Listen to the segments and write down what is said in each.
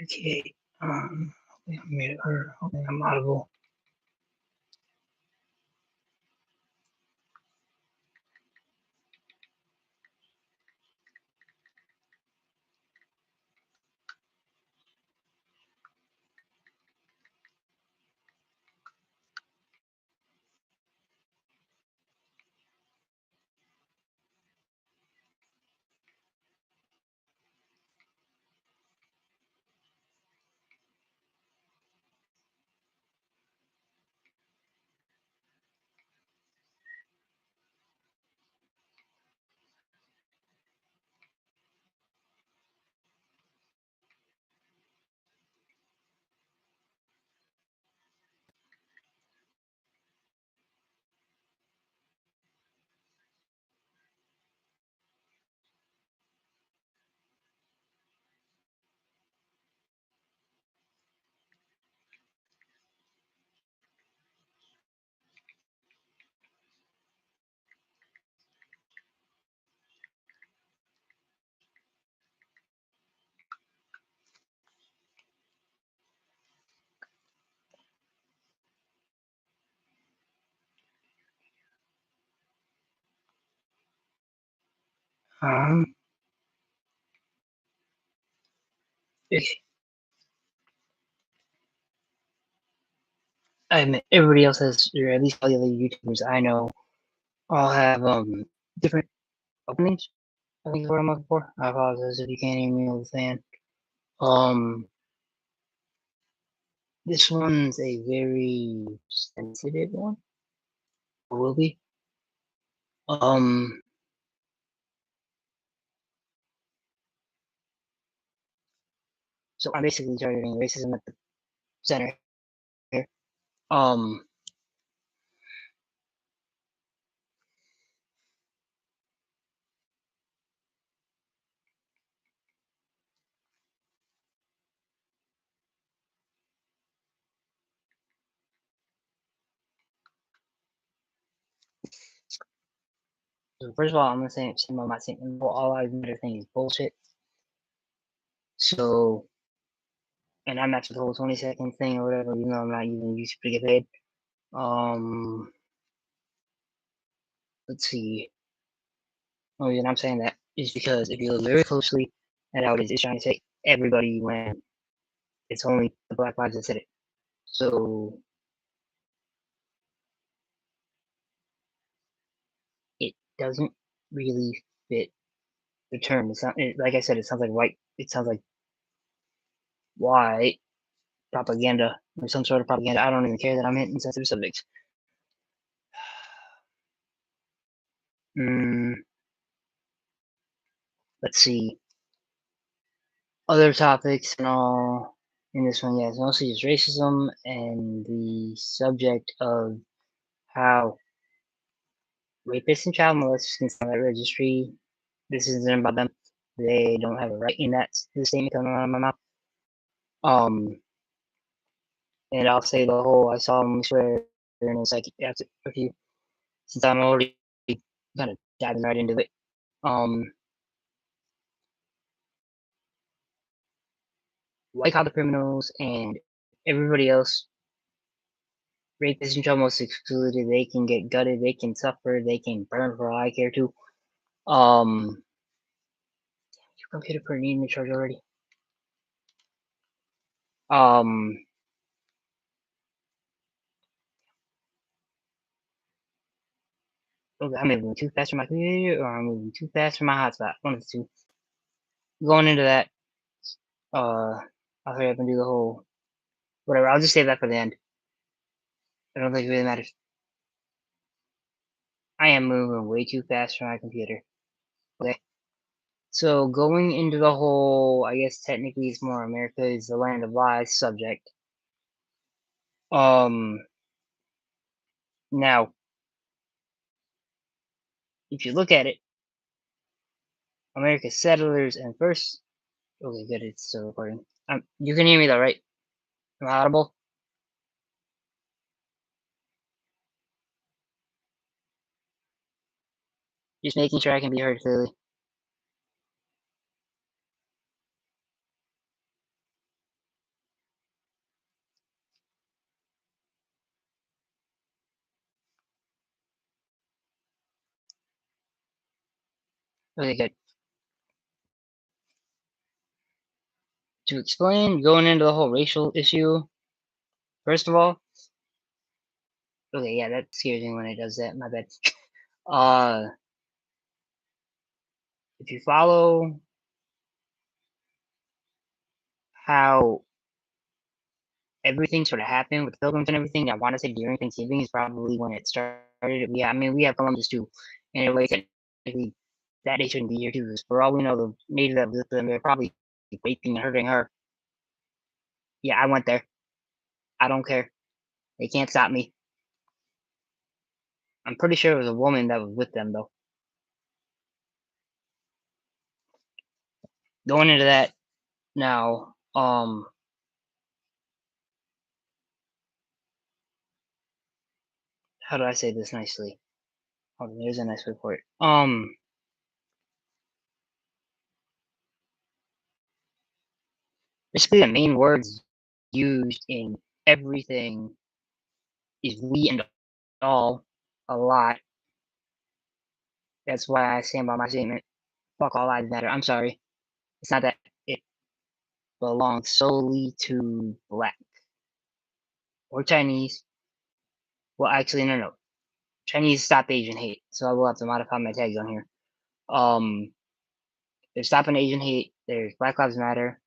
Okay. Hopefully I'm muted or hopefully I'm audible. Um, I admit everybody else has, or at least all the other YouTubers I know, all have different openings. I think is what I'm looking for. I apologize if you can't hear me understand. This one's a very sensitive one. Or will be. So I'm basically targeting racism at the center here. So first of all, I'm gonna say I'm not saying all I matter thing is bullshit. So, and I'm not for the whole 20-second thing or whatever, even though I'm not using YouTube to get paid. Let's see. The reason I'm saying that is because if you look very closely at how it is, it's trying to say everybody when it's only the Black Lives that said it. So it doesn't really fit the term. It's not, like I said, it sounds like white. It sounds like white propaganda or some sort of propaganda. I don't even care that I'm hitting sensitive subjects. Let's see. Other topics and all in this one, yeah, it's mostly just racism and the subject of how rapists and child molesters can sign that registry. This isn't about them. They don't have a right in that the statement coming out of my mouth. And I'll say the whole I solemnly swear, and it's like after a few, since I'm already kind of diving right into it. White collar criminals and everybody else, rapists and child molesters excluded. They can get gutted. They can suffer. They can burn for all I care too. Your computer put needing to charge already. Okay, I'm moving too fast for my computer, or I'm moving too fast for my hotspot. One of the two. Going into that, I'll hurry up and do the whole whatever. I'll just save that for the end. I don't think it really matters. I am moving way too fast for my computer. Okay. So going into the whole, I guess technically it's more America is the land of lies subject. Now, if you look at it, America's settlers and first. Okay, good. It's still recording. You can hear me though, right? Am I audible? Just making sure I can be heard, clearly. Okay, good. To explain, going into the whole racial issue, first of all, okay, yeah, that scares me when it does that. My bad. Uh, if you follow how everything sort of happened with the Pilgrims and everything, I want to say during Thanksgiving is probably when it started. Yeah, I mean, we have Columbus too, and in a way, technically, that they shouldn't be here too. Because for all we know, the native that lived with them, they're probably raping and hurting her. Yeah, I went there. I don't care. They can't stop me. I'm pretty sure it was a woman that was with them though. Going into that now, how do I say this nicely? Hold on, there's a nice way for it. Basically, the main words used in everything is we and all a lot. That's why I stand by my statement. Fuck all lives matter. I'm sorry. It's not that it belongs solely to black or Chinese. Well, actually, no. Chinese stop Asian hate. So I will have to modify my tags on here. Um, they're stopping Asian hate. There's Black Lives Matter.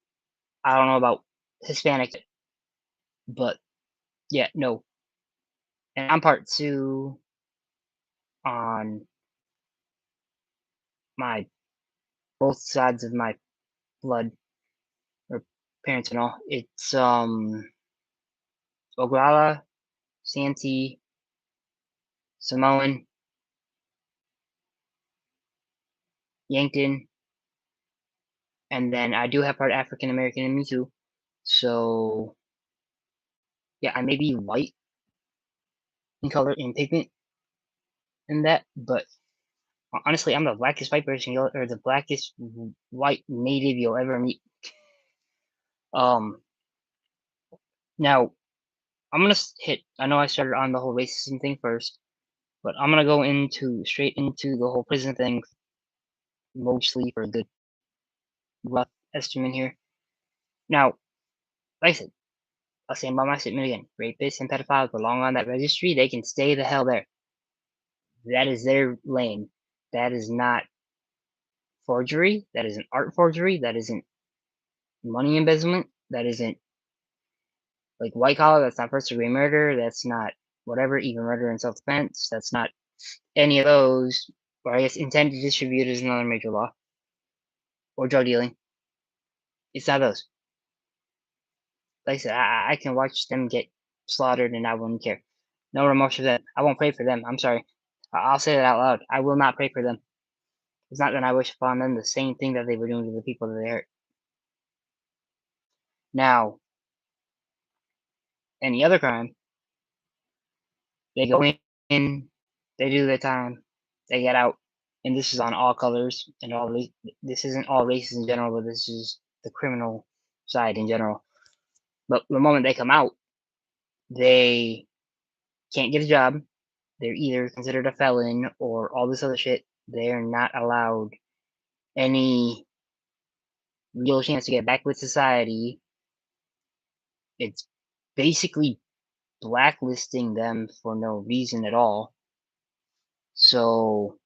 I don't know about Hispanic, but yeah, no. And I'm part two on my both sides of my blood or parents and all. It's Oglala, Santee, Samoan, Yankton, and then I do have part African American in me too. So yeah, I may be white in color in pigment in that, but honestly, I'm the blackest white person or the blackest white native you'll ever meet. Um, now I'm gonna hit. I know I started on the whole racism thing first, but I'm gonna go into straight into the whole prison thing, mostly for a good rough estimate here. Now, like I said, I'll stand by my statement again. Rapists and pedophiles belong on that registry. They can stay the hell there. That is their lane. That is not forgery. That isn't art forgery. That isn't money embezzlement. That isn't like white collar. That's not first degree murder. That's not whatever, even murder in self defense. That's not any of those. Or I guess intent to distribute is another major law. Or drug dealing. It's not those. Like I said, I can watch them get slaughtered and I wouldn't care. No remorse for them. I won't pray for them. I'm sorry. I'll say that out loud. I will not pray for them. It's not that I wish upon them the same thing that they were doing to the people that they hurt. Now, any other crime, they go in, they do their time, they get out, and this is on all colors and all. This isn't all races in general, but this is the criminal side in general. But the moment they come out, they can't get a job. They're either considered a felon or all this other shit. They're not allowed any real chance to get back with society. It's basically blacklisting them for no reason at all. So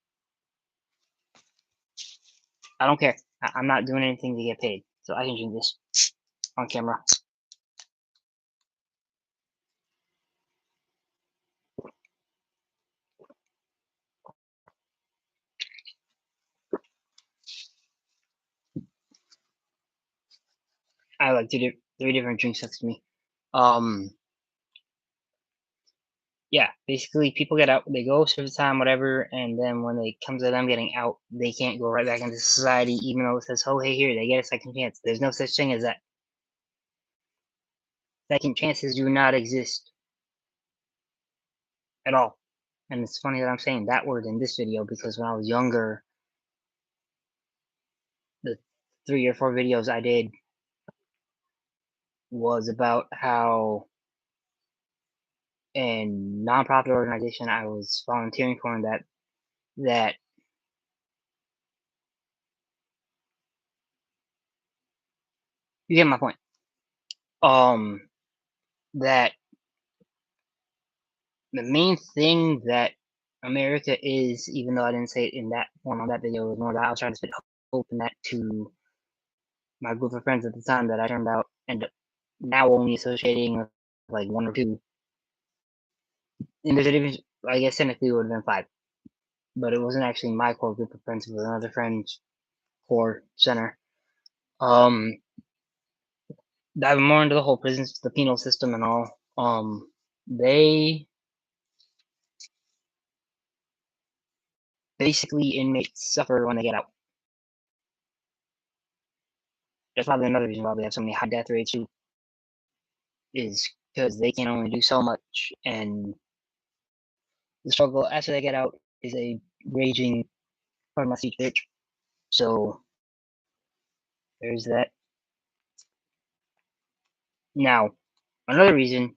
I don't care. I'm not doing anything to get paid, so I can drink this on camera. I like three different drinks next to me. Um, yeah, basically people get out, they go serve the time, whatever, and then when it comes to them getting out, they can't go right back into society, even though it says, "Oh, hey, here, they get a second chance." There's no such thing as that. Second chances do not exist at all. And it's funny that I'm saying that word in this video because when I was younger, the 3 or 4 videos I did was about how a nonprofit organization I was volunteering for that You get my point. That the main thing that America is, even though I didn't say it in that form on that video, was more that I was trying to spit hope in that to my group of friends at the time that I turned out and now only associating with like one or two. And there's a difference, I guess technically it would have been five, but it wasn't actually my core group of friends, it was another friend's core center. Diving more into the whole prison, the penal system and all, they basically inmates suffer when they get out. That's probably another reason why we have so many high death rates too, is because they can only do so much, and the struggle after they get out is a raging, pardon my speech, bitch. So there's that. Now, another reason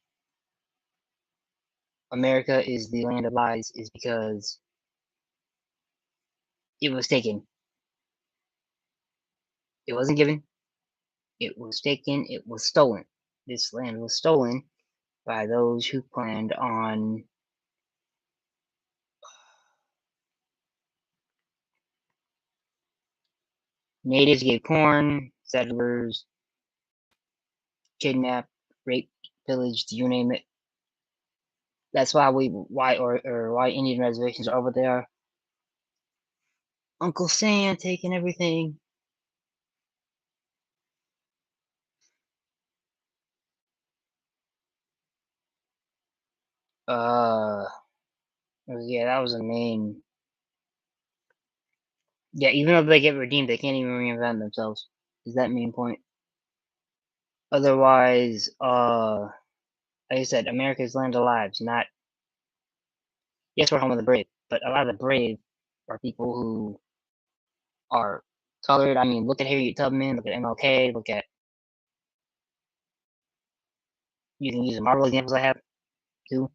America is the land of lies is because it was taken. It wasn't given. It was taken. It was stolen. This land was stolen by those who planned on natives gave corn, settlers kidnapped, raped, pillaged, you name it. That's why why Indian reservations are over there. Uncle Sam taking everything. Yeah, that was the main. Yeah, even though they get redeemed, they can't even reinvent themselves. Is that main point? Otherwise, like I said, America's land of lives. Not yes, we're home of the brave, but a lot of the brave are people who are colored. I mean, look at Harriet Tubman, look at MLK, look at you can use the Marvel examples I have too.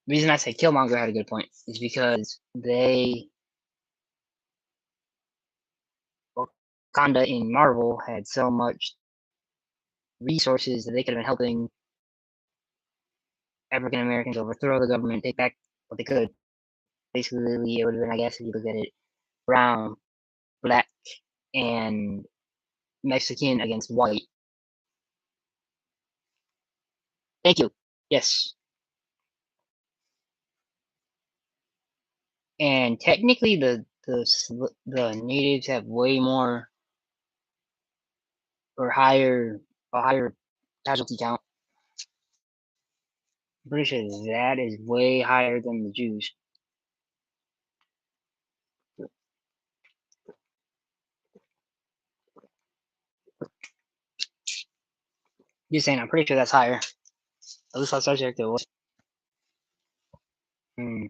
Reason I say Killmonger had a good point is because Wakanda in Marvel had so much resources that they could have been helping African Americans overthrow the government, take back what they could. Basically, it would have been, I guess, if you look at it, brown, black, and Mexican against white. Thank you. Yes. And technically, the natives have way more or a higher casualty count. I'm pretty sure that is way higher than the Jews. Just saying, I'm pretty sure that's higher. At least on subject it was. Hmm.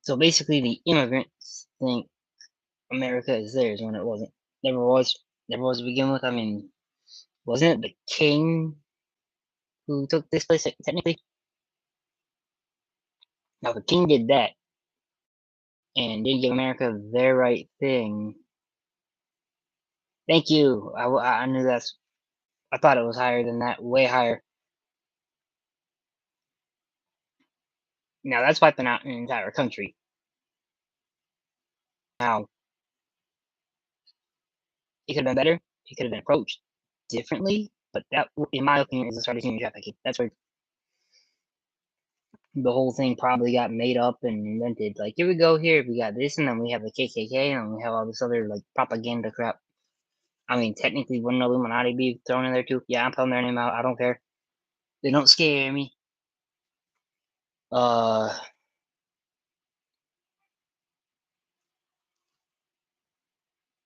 So basically, the immigrants think America is theirs when it wasn't. Never was. Never was to begin with. I mean, wasn't it the king who took this place technically? Now, the king did that and didn't give America their right thing. Thank you. I knew that's. I thought it was higher than that. Way higher. Now that's wiping out an entire country. Now it could have been better. It could have been approached differently. But that, in my opinion, is the start of human trafficking. That's where the whole thing probably got made up and invented. Like, here we go, here we got this, and then we have the KKK, and we have all this other like propaganda crap. I mean, technically, wouldn't Illuminati be thrown in there too? Yeah, I'm pulling their name out. I don't care. They don't scare me. Uh,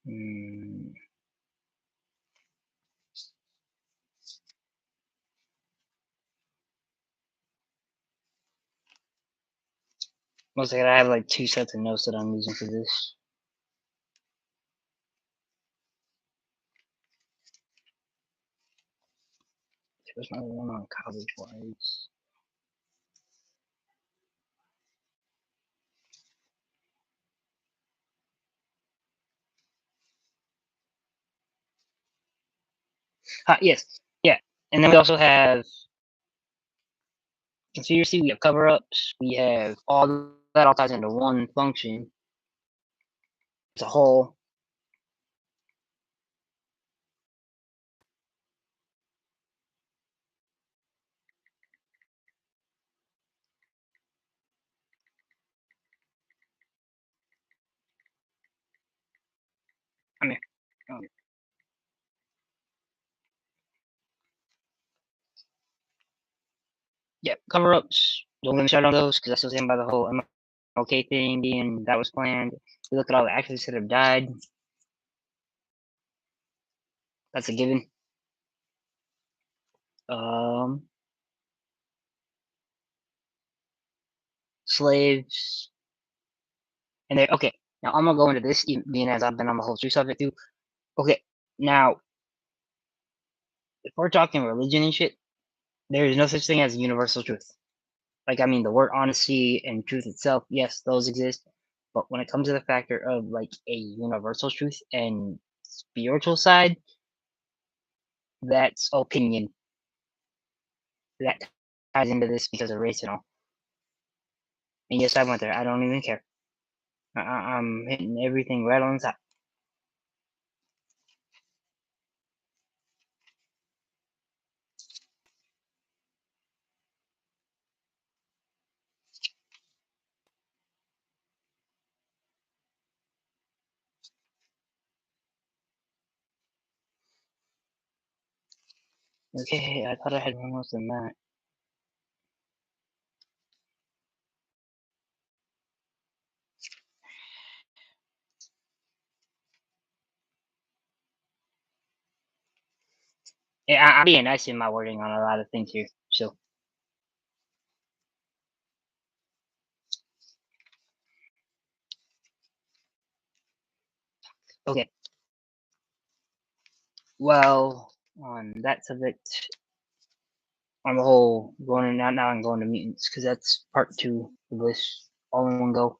hmm, Most likely, I have like 2 sets of notes that I'm using for this. There's another one on college wise. Yes, yeah, and then we also have conspiracy. We have cover-ups. We have all that all ties into one function. It's a whole. I mean, um, yeah, cover-ups. Don't get me started on those because I still stand by the whole MLK thing being that was planned. We look at all the actors that have died. That's a given. Um, slaves, and they okay. Now I'm gonna go into this, being as I've been on the whole true subject too. Okay, now if we're talking religion and shit, there is no such thing as universal truth. Like, I mean, the word honesty and truth itself, yes, those exist. But when it comes to the factor of like a universal truth and spiritual side, that's opinion. That ties into this because of race and all. And yes, I went there. I don't even care. I'm hitting everything right on the top. Okay, I thought I had one else than that. Yeah, I'm being nice in my wording on a lot of things here. So, okay. Well, on that subject, on the whole, going now I'm going to mutants because that's part two of this all in one go.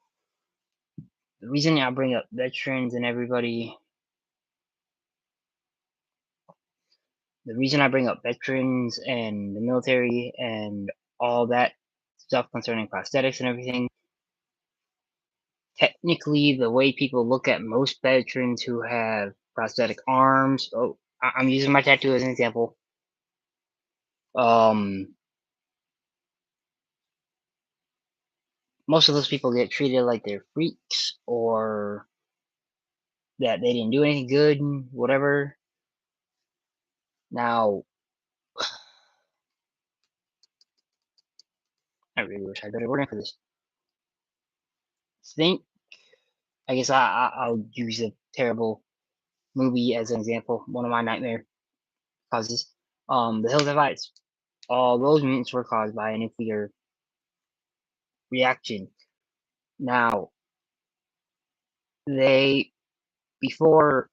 The reason I bring up veterans and everybody, the reason I bring up veterans and the military and all that stuff concerning prosthetics and everything, technically, the way people look at most veterans who have prosthetic arms, oh, I'm using my tattoo as an example. Um, most of those people get treated like they're freaks or that they didn't do anything good, whatever. Now, I really wish I had better wording for this. Think, I guess I'll use a terrible movie as an example. One of my nightmare causes. The Hills Have Eyes. All those mutants were caused by a nuclear reaction. Now, they before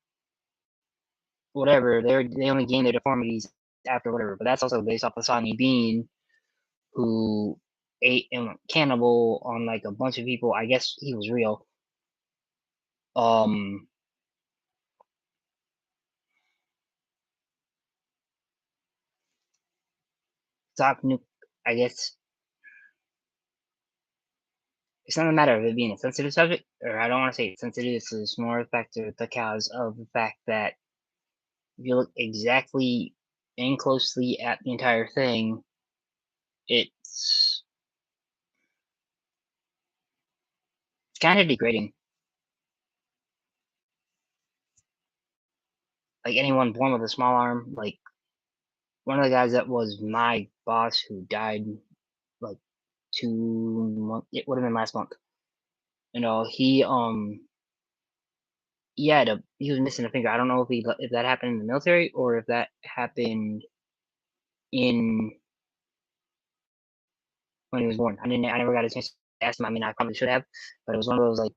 whatever they only gain their deformities after whatever, but that's also based off of Sonny Bean, who ate and went cannibal on like a bunch of people. I guess he was real. Um, stop nuke. I guess it's not a matter of it being a sensitive subject, or I don't want to say it's sensitive. It's more a factor because of the fact that if you look exactly and closely at the entire thing, it's kind of degrading. Like anyone born with a small arm, like one of the guys that was my boss who died like 2 months. It would have been last month. You know, he was missing a finger. I don't know if that happened in the military or if that happened in when he was born. I never got a chance to ask him. I mean, I probably should have, but it was one of those like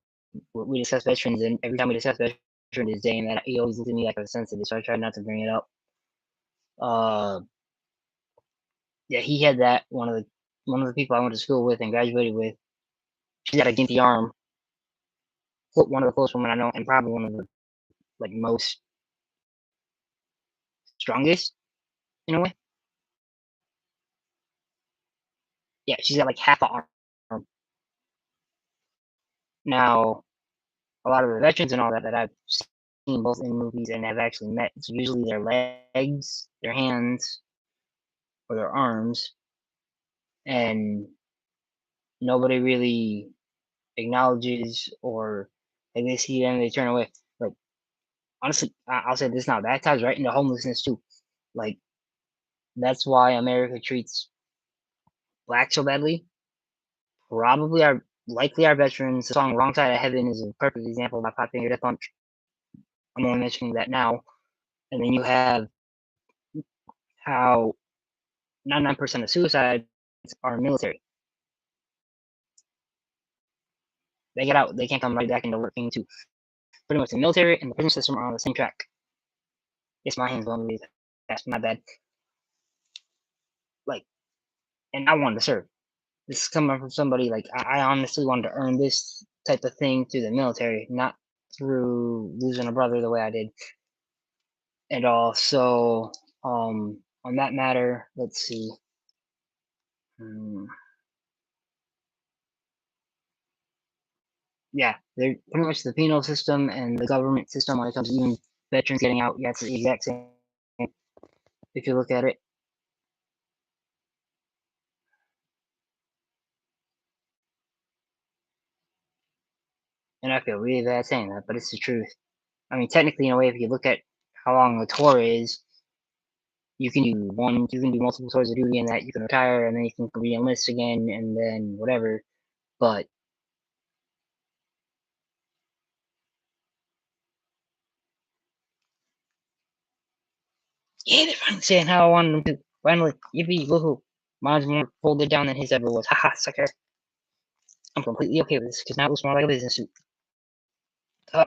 we discuss veterans, and every time we discuss veterans day, and that he always looked at me like I was sensitive, so I tried not to bring it up. Uh, yeah, he had that one of the people I went to school with and graduated with. She's got a gimpy arm. One of the closest women I know, and probably one of the like most strongest. in a way. Yeah, she's got like half a arm. Now, a lot of the veterans and all that I've seen both in movies and have actually met, it's usually their legs, their hands, or their arms, and nobody really acknowledges or like they see them, they turn away. Like honestly, I'll say this now, that ties right into homelessness too. Like that's why America treats blacks so badly. Probably our veterans. The song "Wrong Side of Heaven" is a perfect example of my Five Finger Death Punch. I'm only mentioning that now. And then you have how 99% of suicides are military. They get out, they can't come right back into working too. Pretty much the military and the prison system are on the same track. It's my hands on that's my bad. Like, and I wanted to serve. This is coming from somebody like I honestly wanted to earn this type of thing through the military, not through losing a brother the way I did. And all. So, on that matter, let's see. Yeah, they're pretty much the penal system and the government system when it comes to even veterans getting out. Yeah, it's the exact same if you look at it. And I feel really bad saying that, but it's the truth. I mean, technically, in a way, if you look at how long the tour is, you can do multiple tours of duty, and that you can retire, and then you can re-enlist again, and then whatever. But yeah, they're finally saying how I wanted them to. Finally, yippee, woohoo! Mine's more folded down than his ever was. Haha, sucker. I'm completely okay with this because now it looks more like a business suit. Uh,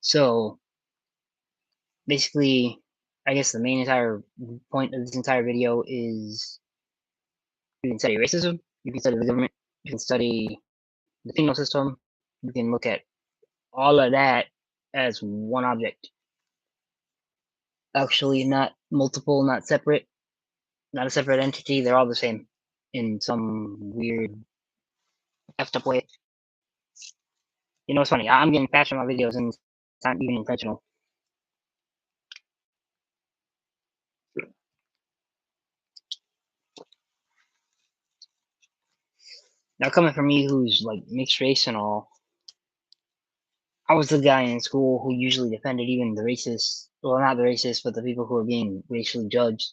so basically, I guess the main entire point of this entire video is you can study racism, you can study the government, you can study the penal system, you can look at all of that as one object. Actually, not multiple, not separate, not a separate entity. They're all the same in some weird, effed up way. You know, it's funny. I'm getting faster on my videos, and it's not even intentional. Now, coming from me, who's like mixed race and all, I was the guy in school who usually defended even the racists. Well, not the racists, but the people who are being racially judged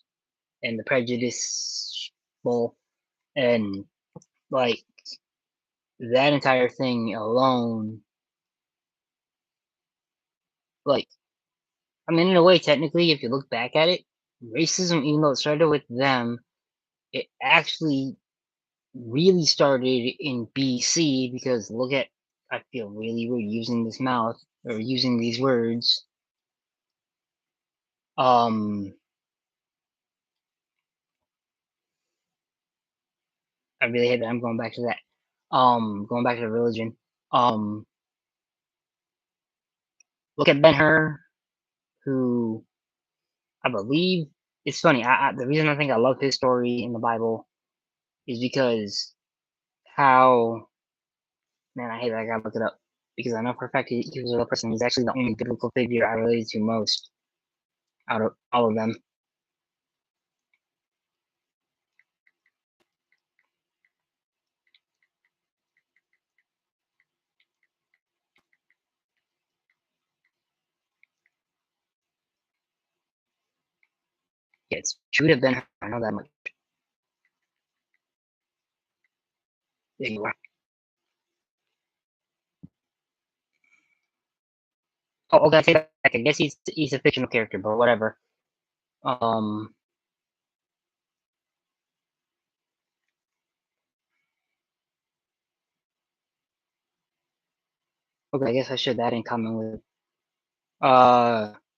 and the prejudiceful. And like that entire thing alone, like, I mean, in a way, technically, if you look back at it, racism, even though it started with them, it actually really started in BC because look at, I feel really weird using this mouth or using these words. I really hate that I'm going back to that. Going back to religion. Um, Look at Ben-Hur, who I believe it's funny. The reason I think I love his story in the Bible is because how man, I hate that I gotta look it up because I know for a fact he was a real person. He's actually the only biblical figure I related to most out of all of them. Yeah, it's should have been. I know that much. There you are. Oh, okay, I take that back. I guess he's a fictional character, but whatever. Um, okay, I guess I should that in common with.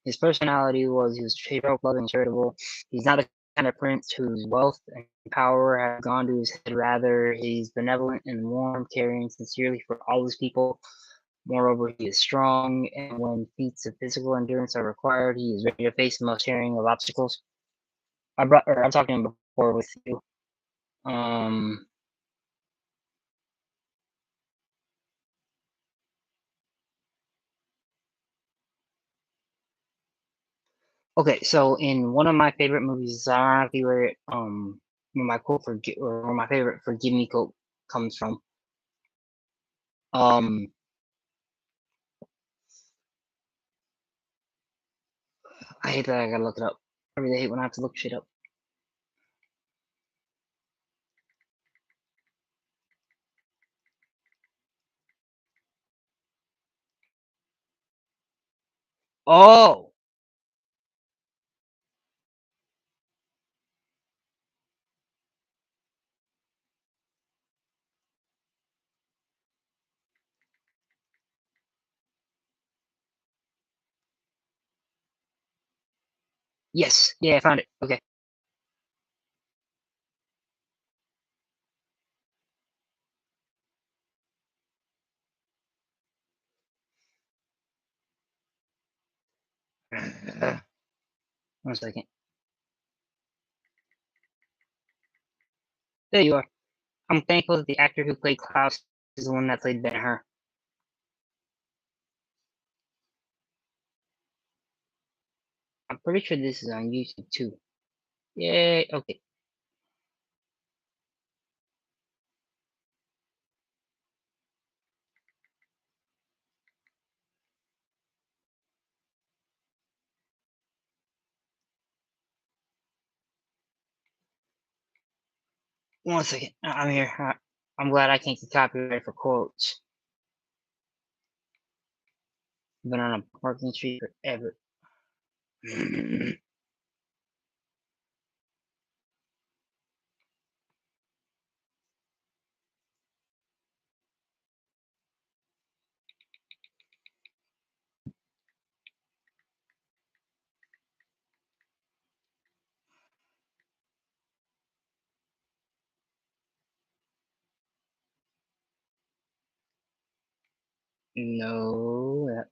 His personality was he was heroic, loving, charitable. He's not the kind of prince whose wealth and power have gone to his head. Rather, he's benevolent and warm, caring sincerely for all his people. Moreover, he is strong, and when feats of physical endurance are required, he is ready to face the most daring of obstacles. I'm talking before with you. Okay, so in one of my favorite movies, ironically where where my quote for or where my favorite "forgive me" quote comes from. I hate that I gotta look it up. I really hate when I have to look shit up. Oh, yes, yeah, I found it. Okay. One second. There you are. I'm thankful that the actor who played Klaus is the one that played Ben-Hur. I'm pretty sure this is on YouTube too. Yay, okay. One second. I'm here. I'm glad I can't get copyrighted for quotes. I've been on a parking street forever. No.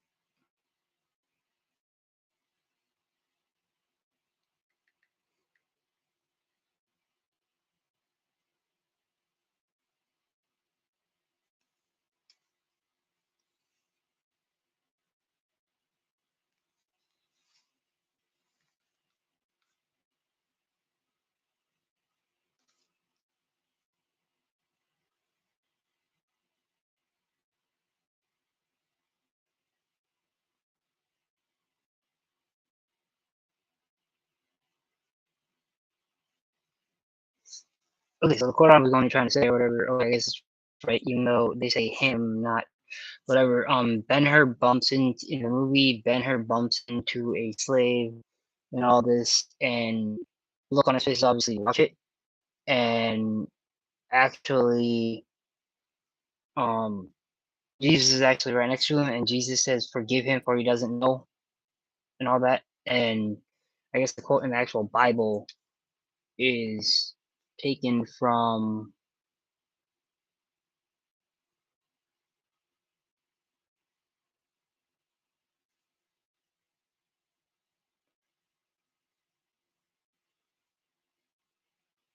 Okay, so the quote I was only trying to say, or whatever. Oh, I guess it's right. Even though they say him, not whatever. Ben-Hur bumps in the movie. Ben-Hur bumps into a slave and all this, and look on his face is obviously watch it, and actually, um, Jesus is actually right next to him, and Jesus says, "Forgive him, for he doesn't know," and all that. And I guess the quote in the actual Bible is taken from.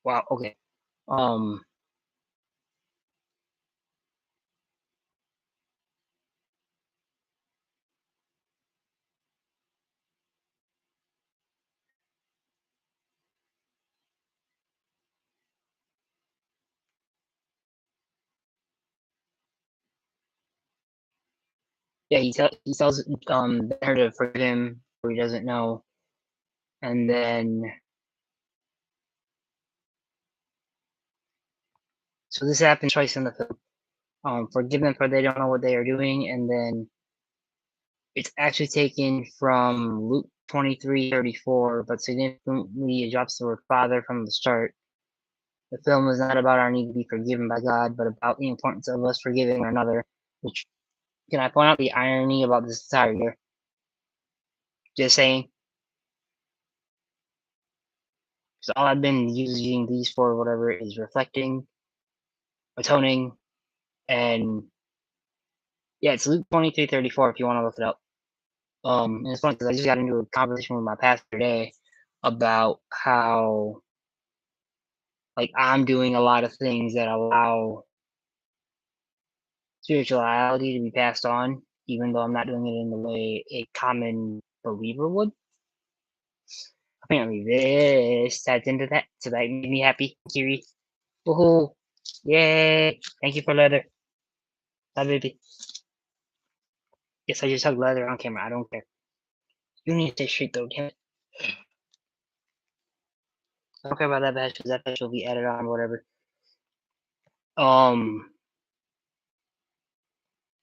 Wow. Okay. Um. Yeah. He tells her to forgive him, for he doesn't know, and then so this happens twice in the film. Forgive them, for they don't know what they are doing, and then it's actually taken from Luke 23:34, but significantly it drops the word Father from the start. The film is not about our need to be forgiven by God, but about the importance of us forgiving one another. Which, can I point out the irony about this entire year? Just saying. So all I've been using these for, whatever, is reflecting, atoning, and Yeah, it's Luke 23:34 if you want to look it up. And it's funny because I just got into a conversation with my pastor today about how, like, I'm doing a lot of things that allow spirituality to be passed on, even though I'm not doing it in the way a common believer would. Apparently, this ties into that, so that made me happy. Kiri, woohoo! Yay! Thank you for leather. Bye, baby. Yes, I just hugged leather on camera. I don't care. You need to stay straight though, damn it. I don't care about that badge because that badge will be added on, whatever.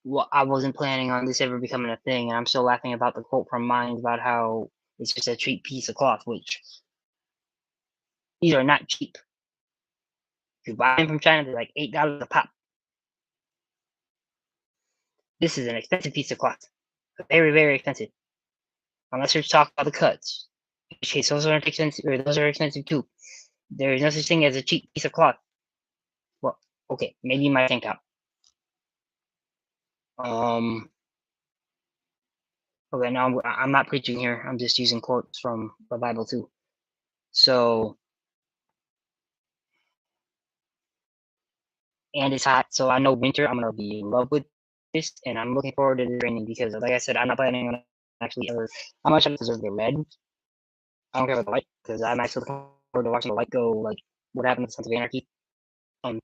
Well, I wasn't planning on this ever becoming a thing, and I'm still laughing about the quote from Minds about how it's just a cheap piece of cloth, which these are not cheap. If you buy them from China, they're like $8 a pop. This is an expensive piece of cloth. Very, very expensive. Unless you're talking about the cuts. In which case, those aren't expensive, or those are expensive too. There is no such thing as a cheap piece of cloth. Well, okay, maybe my tank top. Okay, now I'm not preaching here. I'm just using quotes from the Bible too. So, and it's hot, so I know winter I'm gonna be in love with this, and I'm looking forward to the raining because, like I said, I'm not planning on actually ever. I'm actually preserve the red. I don't care about the white because I'm actually looking forward to watching the white go like what happened with Sons of Anarchy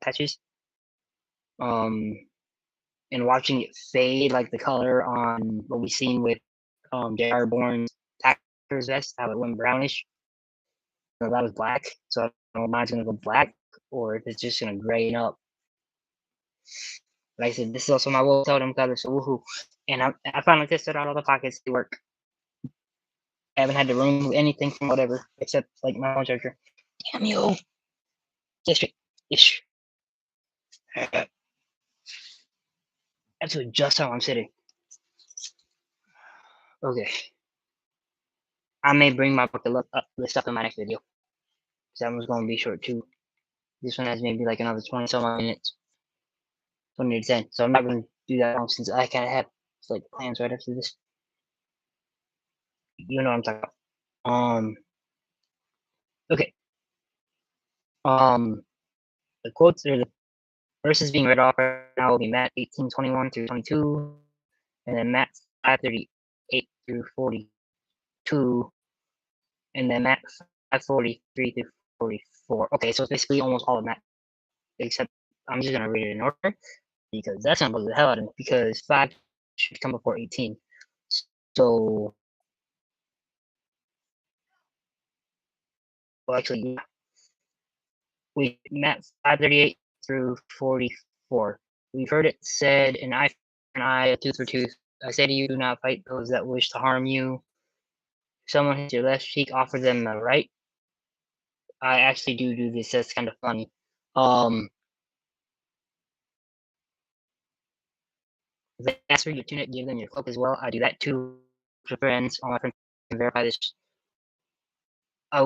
patches. And watching it fade like the color on what we seen with J.R. Bourne's Packer's vest, how it went brownish. So that was black, so I don't know if mine's gonna go black or if it's just gonna grain up. Like I said, this is also my will totem color, so woohoo. And I finally tested out all the pockets, they work. I haven't had to remove anything from whatever, except like my phone charger. Damn you! District ish. I have to adjust how I'm sitting. Okay. I may bring my book list up in my next video. Because that one's gonna be short too. This one has maybe like another 20 some minutes. 20 to 10. So I'm not gonna do that long since I kinda have like plans right after this. You know what I'm talking about. Okay. The quotes or the verses being read off right now will be Matt 18:21 through 22, and then Matt 5:38 through 42, and then Matt 5:43 through 44. Okay, so it's basically almost all of Matt, except I'm just gonna read it in order because that's gonna bug the hell out of me because 5 should come before 18. So, well, actually, yeah. We Matt 5:38 through 44. We've heard it said, an eye for an eye, a tooth for tooth. I say to you, do not fight those that wish to harm you. If someone hits your left cheek, offer them the right. I actually do this. That's kind of funny. If they ask for your tunic, give them your cloak as well. I do that too to friends. All my friends can verify this. I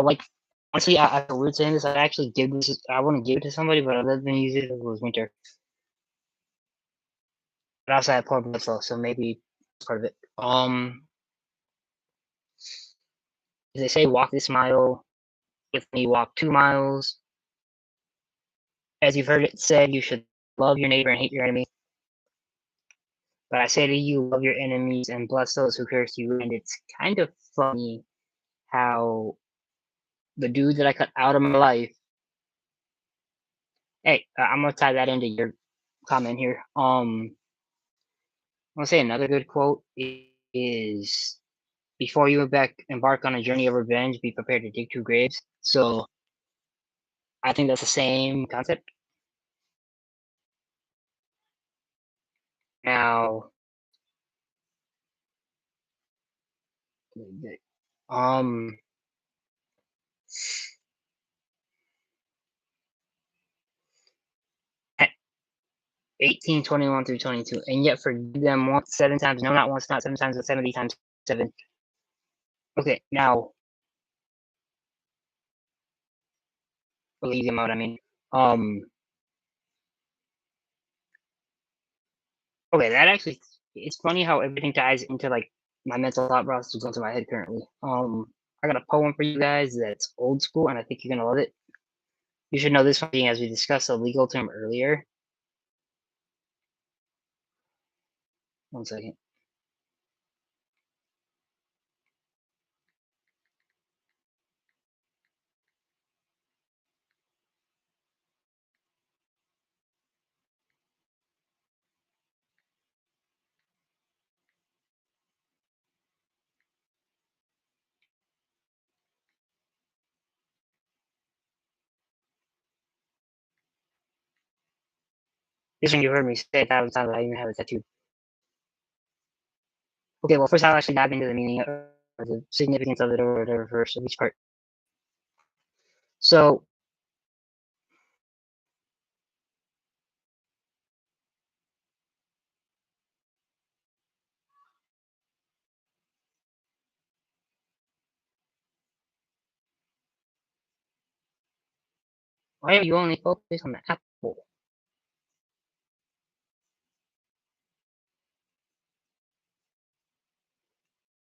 like honestly. I feel weird saying this. I actually give this. I want to give it to somebody, but other than use it if it was winter. But also I have poor blood flow, so maybe part of it. They say walk this mile with me, walk 2 miles. As you've heard it said, you should love your neighbor and hate your enemy. But I say to you, love your enemies and bless those who curse you. And it's kind of funny how the dude that I cut out of my life. Hey, I'm gonna tie that into your comment here. I'm gonna say another good quote is before you embark on a journey of revenge, be prepared to dig 2 graves. So I think that's the same concept. Now, um, 18:21 through 22, and yet forgive them once, 7 times. No, not once, not 7 times, but 70 times 7. Okay, now, leave them out. I mean, um, Okay, that actually it's funny how everything ties into, like, my mental thought process going through my head currently. I got a poem for you guys that's old school, and I think you're gonna love it. You should know this one being as we discussed a legal term earlier. One second. This one you heard me say 1,000 times, I even have it tattooed. Okay, well, first I'll actually dive into the meaning or the significance of it or whatever first of each part. So, why are you only focused on the apple?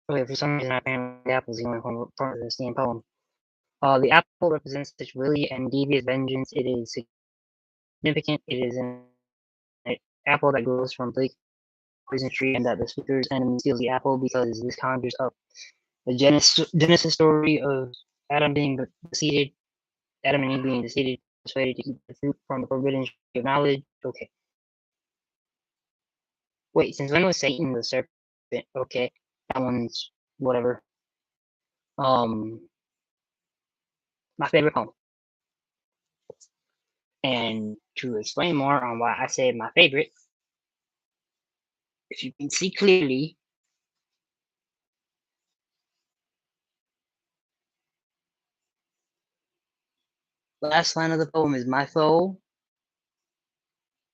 Okay, for some reason apparently the apple is the only part of the same poem. The apple represents such willy and devious vengeance. It is significant. It is an apple that grows from bleak poison tree, and that the speaker's enemy steals the apple because this conjures up the Genesis story of Adam being deceived, Adam and Eve being deceived, persuaded to eat the fruit from the forbidden tree of knowledge. Okay. Wait, since when was Satan the serpent? Okay, that one's whatever. Um, my favorite poem. And to explain more on why I say my favorite, if you can see clearly, the last line of the poem is my foe.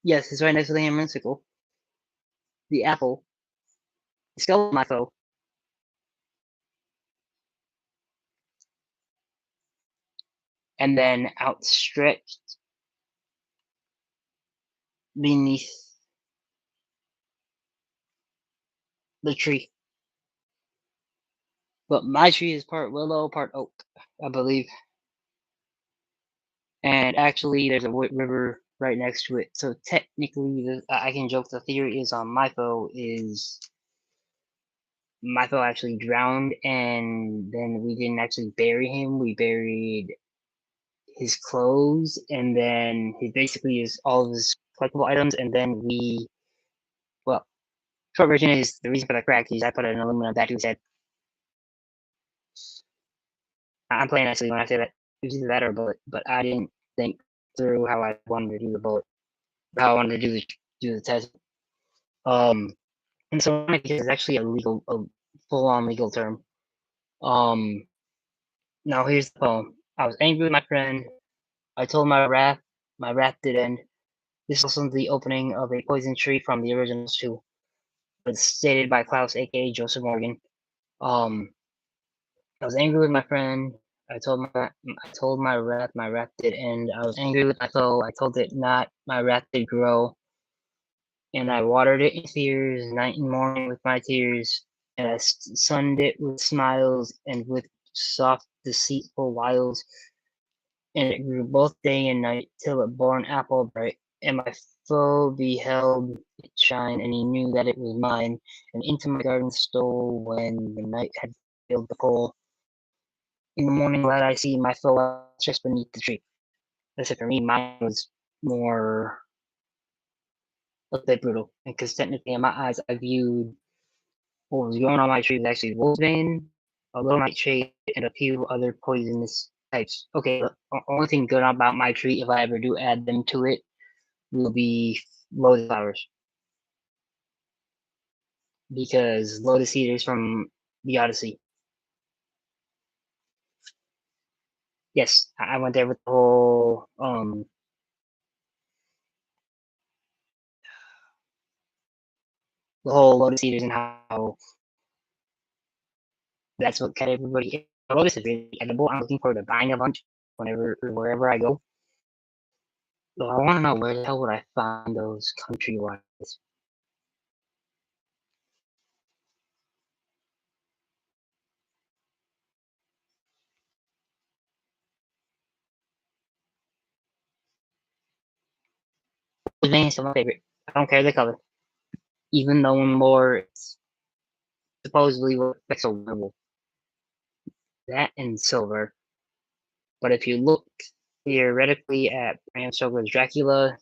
Yes, it's right next to the hammer and sickle. The apple, the skull of my foe, and then outstretched beneath the tree. But my tree is part willow, part oak, I believe. And actually, there's a river right next to it. So technically, I can joke the theory is on my foe actually drowned, and then we didn't actually bury him. We buried his clothes, and then he basically is all of his collectible items, and then well, short version is the reason for the crack is I put an aluminum back to his head. I'm playing actually when I say that. It was either that or a bullet, but I didn't think through how I wanted to do the bullet, how I wanted to do the test. Um, and so because it's actually a full-on legal term. Um, Now here's the poem. I was angry with my friend. I told my wrath did end. This is also the opening of a poison tree from the originals too, but stated by Klaus, aka Joseph Morgan. Um, I was angry with my friend. I told my wrath did end. I was angry with my foe. I told it not. My wrath did grow, and I watered it in tears, night and morning with my tears, and I sunned it with smiles and with soft, deceitful wiles. And it grew both day and night till it bore an apple bright. And my foe beheld it shine, and he knew that it was mine, and into my garden stole when the night had filled the pole. In the morning light I see my foe just beneath the tree. That's it for me. Mine was more a bit brutal, because technically in my eyes I viewed what was going on my tree was actually wolfsbane, a little nightshade, and a few other poisonous types. Okay, the only thing good about my tree, if I ever do add them to it, will be lotus flowers, because lotus seed is from the Odyssey. Yes, I went there with the whole lotus eaters and how that's what kept everybody. Lotus is really edible. I'm looking forward to buying a bunch whenever or wherever I go. So I want to know where the hell would I find those country wise? Bane is still my favorite. I don't care the color. Even though in lore it's supposedly looks a werewolf. That and silver. But if you look theoretically at Bram Stoker's Dracula,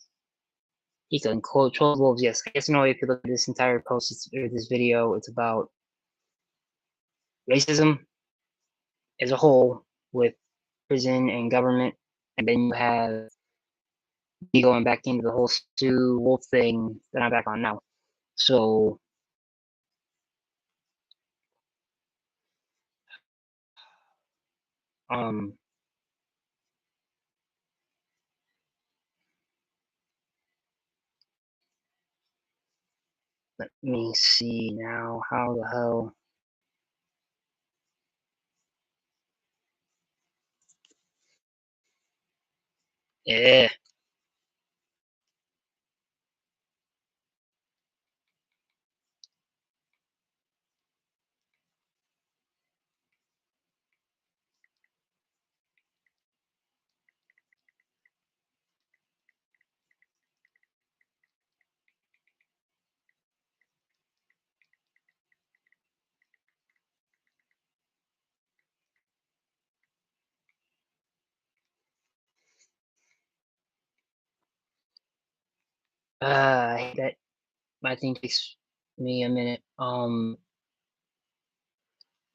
he can control wolves. Yes, I guess no. If you look at this entire post or this video, it's about racism as a whole with prison and government, and then you have me going back into the whole Stu Wolf thing that I'm back on now. So let me see now. How the hell? Yeah. I hate that. My thing takes me a minute. All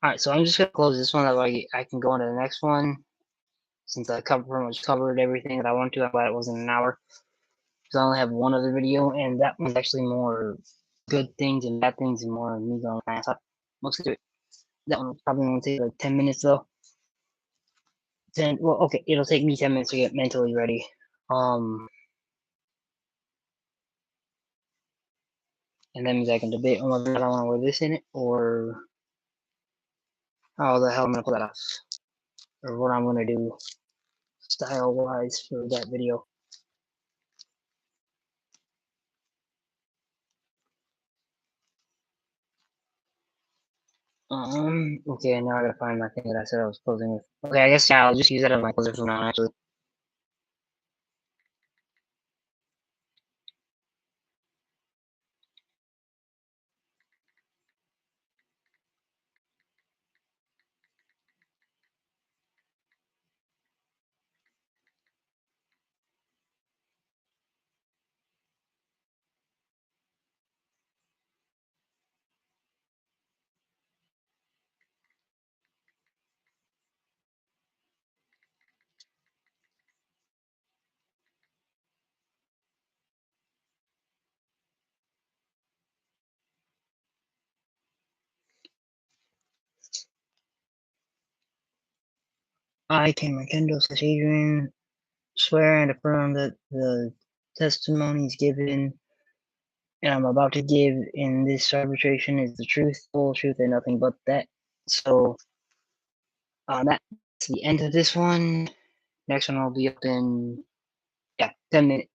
right, so I'm just gonna close this one. That way I can go on to the next one. Since I pretty much covered everything that I wanted to, I'm glad it wasn't an hour. Because I only have one other video, and that one's actually more good things and bad things, and more me going fast. Mostly do it. That one probably won't take like 10 minutes though. Well, okay, it'll take me 10 minutes to get mentally ready. And that means I can debate on whether I want to wear this in it or how the hell I'm gonna pull that off, or what I'm gonna do style wise for that video. Okay, now I gotta find my thing that I said I was closing with. Okay, I guess yeah, I'll just use that as my closer from now on, actually. I, Magneto / Adrian, swear and affirm that the testimonies given and I'm about to give in this arbitration is the truth, full truth, and nothing but that. So, that's the end of this one. Next one will be up in, yeah, 10 minutes.